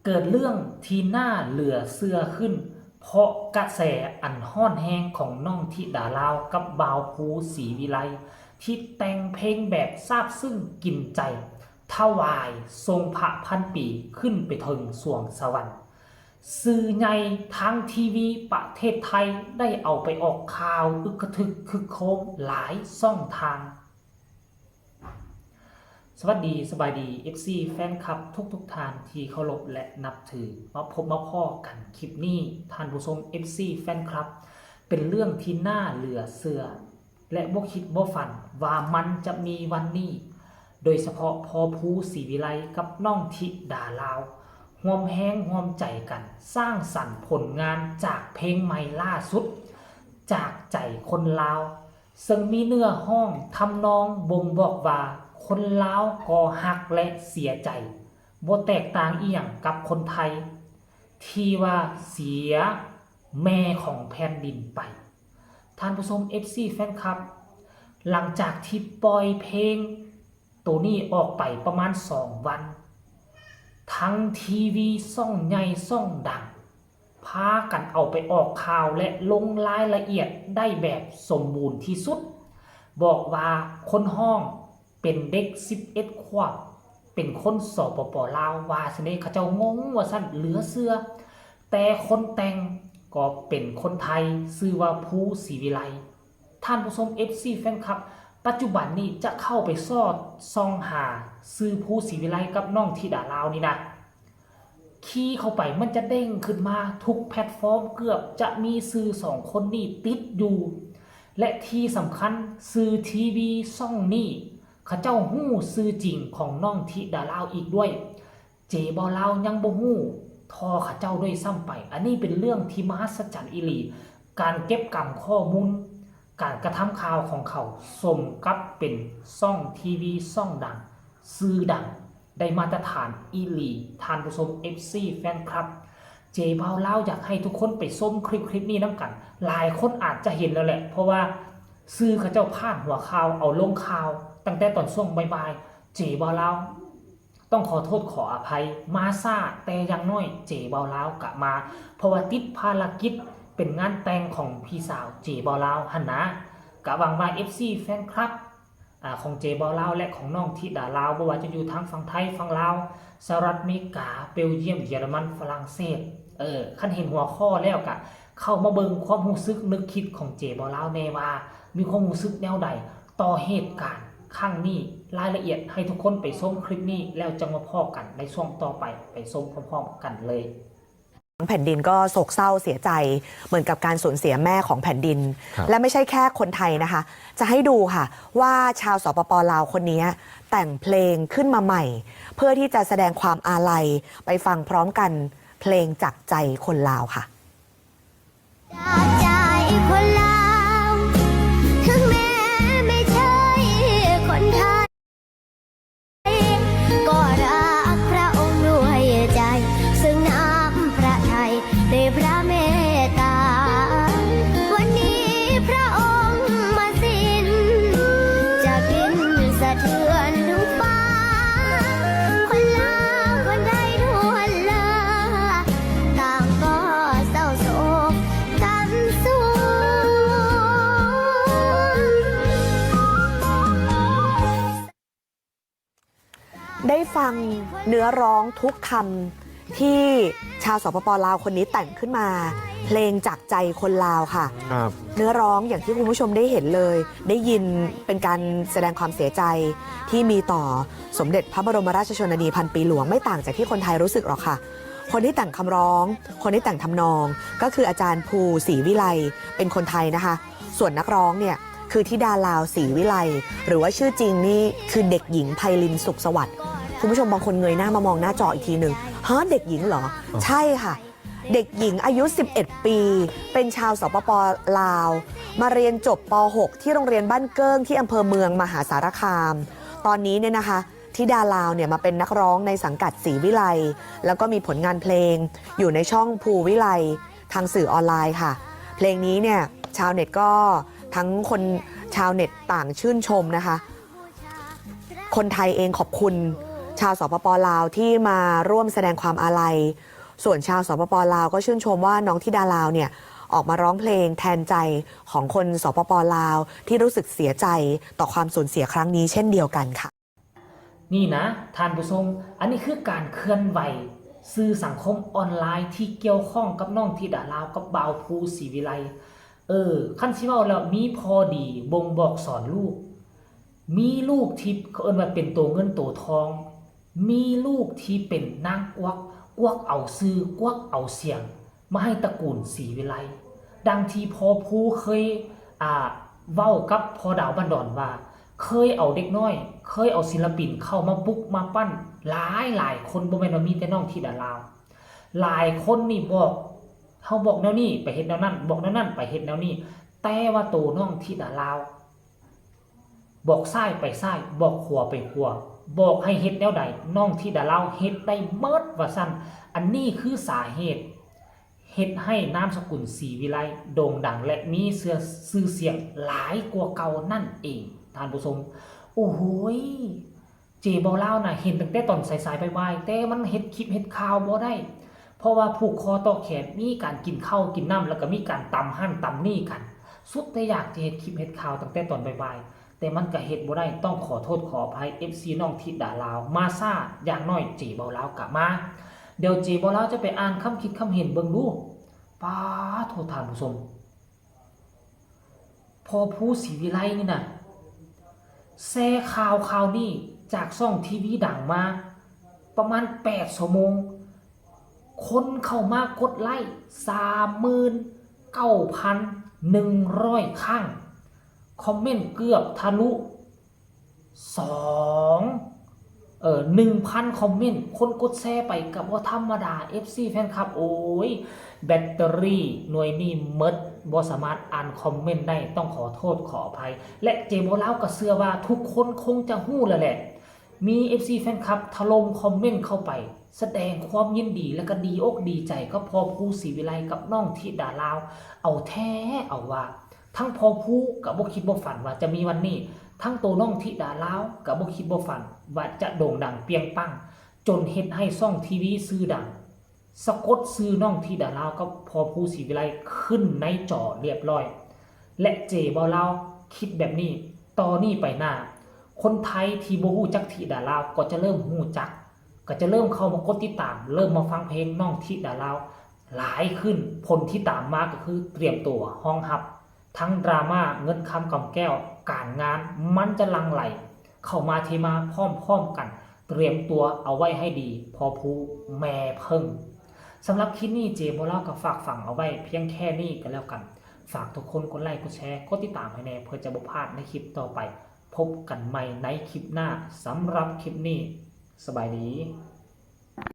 เกิดเรื่องที่น่าเหลือเชื่อขึ้นเพราะกระแสอันห้อนแห้งของน้องธิดาลาวกับบ่าวภูศรีวิไลที่แต่งเพลงแบบซาบซึ้งกินใจถวายทรงพระพันปีขึ้นไปถึงสวงสวรรค์สื่อใหญ่ทางทีวีประเทศไทยได้เอาไปออกข่าวอึกกระทึกคึกโครมหลายช่องทางสวัสดีสบายดี FC แฟนคลับทุกท่านที่เคารพและนับถือมาพบมาพ่อกันคลิปนี้ท่านผู้ชม FC แฟนคลับเป็นเรื่องที่น่าเหลือเชื่อและบ่คิดบ่ฝันว่ามันจะมีวันนี้โดยเฉพาะพอภูศรีวิไลกับน้องธิดาลาวร่วมแห้งร่วมใจกันสร้างสรรค์ผลงานจากเพลงใหม่ล่าสุดจากใจคนลาวซึ่งมีเนื้อห้องทำนองบ่งบอกว่าคนลาวก็ฮักและเสียใจบ่แตกต่างอีหยังกับคนไทยที่ว่าเสียแม่ของแผ่นดินไปท่านผู้ชม FC แฟนคลับหลังจากที่ปล่อยเพลงตัวนี้ออกไปประมาณ2 วันทั้งทีวีช่องใหญ่ช่องดังพากันเอาไปออกข่าวและลงรายละเอียดได้แบบสมบูรณ์ที่สุดบอกว่าคนห้องเป็นเด็ก11 ขวบเป็นคนสปป.ลาวว่าซะนี่เขาเจ้างงว่าซั่นเหลือเชื่อแต่คนแต่งก็เป็นคนไทยชื่อว่าภูศรีวิไลท่านผู้ชม FC แฟนคลับปัจจุบันนี้จะเข้าไปซอดซองหาซื้อภูศรีวิไลกับน้องธิดาลาวนี่นะคีย์เข้าไปมันจะเด้งขึ้นมาทุกแพลตฟอร์มเกือบจะมีซื้อ2 คนนี้ติดอยู่และที่สำคัญซื้อทีวีช่องนี้เขาเจ้าหู้ซื้อจริงของน้องธิดาลาวอีกด้วยเจบอลาวยังบ่หู้ทอเขาเจ้าด้วยซ้ำไปอันนี้เป็นเรื่องที่มหัศจรรย์อีหลีการเก็บกำข้อมูลการกระทำข่าวของเขาสมกับเป็นช่องทีวีช่องดังซื้อดังได้มาตรฐานอีหลีท่านผู้ชม FC แฟนคลับเจบอลาวอยากให้ทุกคนไปชมคลิปนี้น้ำกันหลายคนอาจจะเห็นแล้วแหละเพราะว่าซื้อเขาเจ้าพาดหัวข่าวเอาลงข่าวตั้งแต่ตอนช่วงบ่ายๆเจบอลาวต้องขอโทษขออภัยมาซ่าแต่ยังน้อยเจบอลาวกะมาเพราะว่าติดภารกิจเป็นงานแต่งของพี่สาวเจบอลาวหันนะกะหวังว่า FC แฟนคลับของเจบอลาวและของน้องธิดาลาวบ่ว่าจะอยู่ทางฝั่งไทยฝั่งลาวสหรัฐอเมริกาเบลเยียมเยอรมันฝรั่งเศสคันเห็นหัวข้อแล้วกะเข้ามาเบิ่งความรู้สึกนึกคิดของเจบอลาวแน่ว่ามีความรู้สึกแนวใดต่อเหตุการณ์ครั้งนี้รายละเอียดให้ทุกคนไปชมคลิปนี้แล้วจะมาพอกันในช่วงต่อไปชมพร้อมๆกันเลยแผ่นดินก็โศกเศร้าเสียใจเหมือนกับการสูญเสียแม่ของแผ่นดินและไม่ใช่แค่คนไทยนะคะจะให้ดูค่ะว่าชาวสปป.ลาวคนนี้แต่งเพลงขึ้นมาใหม่เพื่อที่จะแสดงความอาลัยไปฟังพร้อมกันเพลงจากใจคนลาวค่ะจากใจคนลาวถึงแม้ไม่ใช่คนไทยก็รักพระองค์ด้วยใจซึ่งน้ำพระทัยด้วยพระเมตตาวันนี้พระองค์มาสิ้นจะกินสะเทือนทุกฟ้าคนลาวคนไทยทั่วลาต่างก็เศร้าโศกกันสู้ได้ฟังเนื้อร้องทุกคำที่ชาวสปป.ลาวคนนี้แต่งขึ้นมาเพลงจากใจคนลาวค่ะเนื้อร้องอย่างที่คุณผู้ชมได้เห็นเลยได้ยินเป็นการแสดงความเสียใจที่มีต่อสมเด็จพระบรมราชชนนีพันปีหลวงไม่ต่างจากที่คนไทยรู้สึกหรอกค่ะคนที่แต่งคำร้องคนที่แต่งทำนองก็คืออาจารย์ภูศรีวิไลเป็นคนไทยนะคะส่วนนักร้องเนี่ยคือธิดาลาวศรีวิไลหรือว่าชื่อจริงนี่คือเด็กหญิงไพลินสุขสวัสดิ์คุณผู้ชมบางคนเงยหน้ามามองหน้าจออีกทีหนึ่งฮะเด็กหญิงเหรอใช่ค่ะเด็กหญิงอายุ11 ปีเป็นชาวสปป.ลาวมาเรียนจบป .6 ที่โรงเรียนบ้านเกิ้งที่อำเภอเมืองมหาสารคามตอนนี้เนี่ยนะคะธิดาลาวเนี่ยมาเป็นนักร้องในสังกัดศรีวิไลแล้วก็มีผลงานเพลงอยู่ในช่องภูวิไลทางสื่อออนไลน์ค่ะเพลงนี้เนี่ยชาวเน็ตก็ทั้งคนชาวเน็ตต่างชื่นชมนะคะคนไทยเองขอบคุณ ชาวสปป.ลาวที่มาร่วมแสดงความอาลัยส่วนชาวสปป.ลาวก็ชื่นชมว่าน้องธิดาลาวเนี่ยออกมาร้องเพลงแทนใจของคนสปป.ลาวที่รู้สึกเสียใจต่อความสูญเสียครั้งนี้เช่นเดียวกันค่ะนี่นะท่านผู้ชมอันนี้คือการเคลื่อนไหวสื่อสังคมออนไลน์ที่เกี่ยวข้องกับน้องธิดาลาวกับบ่าวภูศรีวิไลคันสิเว้าแล้วมีพอดีบ่งบอกสอนลูกมีลูกที่เขาเอิ้นว่าเป็นตัวเงินตัวทองมีลูกที่เป็นนางกวักเอาซื้อกวักเอาเสียงมาให้ตระกูลศรีวิไลดังที่พอภูเคยเว้ากับพอดาวบันดอนว่าเคยเอาเด็กน้อยเคยเอาศิลปินเข้ามาปลุกมาปั้นหลายคนบ่แม่นว่ามีแต่น้องธิดาลาวหลายคนนี่บอกเฮาบอกแนวนี้ไปเฮ็ดแนวนั้นบอกแนวนั้นไปเฮ็ดแนวนี้แต่ว่าโตน้องธิดาลาวบอกซ้ายไปซ้ายบอกขวาไปขวาบอกให้เฮ็ดแนวใดน้องธิดาลาวเฮ็ดได้เมิดว่าซั่นอันนี้คือสาเหตุเฮ็ดให้นามสกุลศรีวิไลโด่งดังและมีชื่อเสียงหลายกว่าเก่านั่นเองท่านผู้ชมโอ้โหเจบอลาวน่ะเห็นตั้งแต่ตอนสายๆบ่ายๆแต่มันเฮ็ดคลิปเฮ็ดข่าวบ่ได้เพราะว่าผูกคอต่อแขนมีการกินข้าวกินน้ำแล้วก็มีการตำหั่นตำนี่กันสุดแต่อยากจะเฮ็ดคลิปเฮ็ดข่าวตั้งแต่ตอนบ่ายๆแต่มันก็เฮ็ดบ่ได้ต้องขอโทษขออภัย FC น้องธิดาลาวมาซ่าอย่างน้อยเจบอลาวกลับมาเดี๋ยวเจบอลาวจะไปอ่านคำคิดคำเห็นเบิ่งดูป้าโทษท่านผู้ชมพอภูศรีวิไลนี่น่ะแซ่ข่าวนี้จากช่องทีวีดังมาประมาณ8 ชั่วโมงคนเข้ามากดไลค์ 39,100 ครั้งคอมเมนต์เกือบทะลุ1,000 คอมเมนต์คนกดแชร์ไปกับว่าธรรมดา FC แฟนคลับโอ้ยแบตเตอรี่หน่วยนี้หมดบ่สามารถอ่านคอมเมนต์ได้ต้องขอโทษขออภัยและเจบอลาวก็เชื่อว่าทุกคนคงจะฮู้แล้วแหละมี FC แฟนคลับถล่มคอมเมนต์เข้าไปแสดงความยินดีและก็ดีอกดีใจก็พอภูศรีวิไลกับน้องธิดาลาวเอาแท้เอาว่าทั้งพอภูกับบ่คิดบ่ฝันว่าจะมีวันนี้ทั้งตัวน้องธิดาลาวกับบ่คิดบ่ฝันว่าจะโด่งดังเปียงปังจนเฮ็ดให้ช่องทีวีชื่อดังสะกดชื่อน้องธิดาลาวกับพอภูศรีวิไลขึ้นในจอเรียบร้อยและเจบ่ลาวคิดแบบนี้ต่อนี้ไปหน้าคนไทยที่บ่ฮู้จักธิดาลาวก็จะเริ่มฮู้จักก็จะเริ่มเข้ามากดติดตามเริ่มมาฟังเพลงน้องธิดาลาวหลายขึ้นผลที่ตามมาก็คือเตรียมตัวห้องฮับทั้งดราม่าเงินคำกำแก้วการงานมันจะลังไหลเข้ามาเทมาพร้อมๆกันเตรียมตัวเอาไว้ให้ดีพอภูแม่เพิ่งสำหรับคลิปนี้เจโบล่าก็ฝากฝังเอาไว้เพียงแค่นี้ก็แล้วกันฝากทุกคนกดไลค์กดแชร์กดติดตามให้แน่เพื่อจะบ่พลาดในคลิปต่อไปพบกันใหม่ในคลิปหน้าสำหรับคลิปนี้สบายดี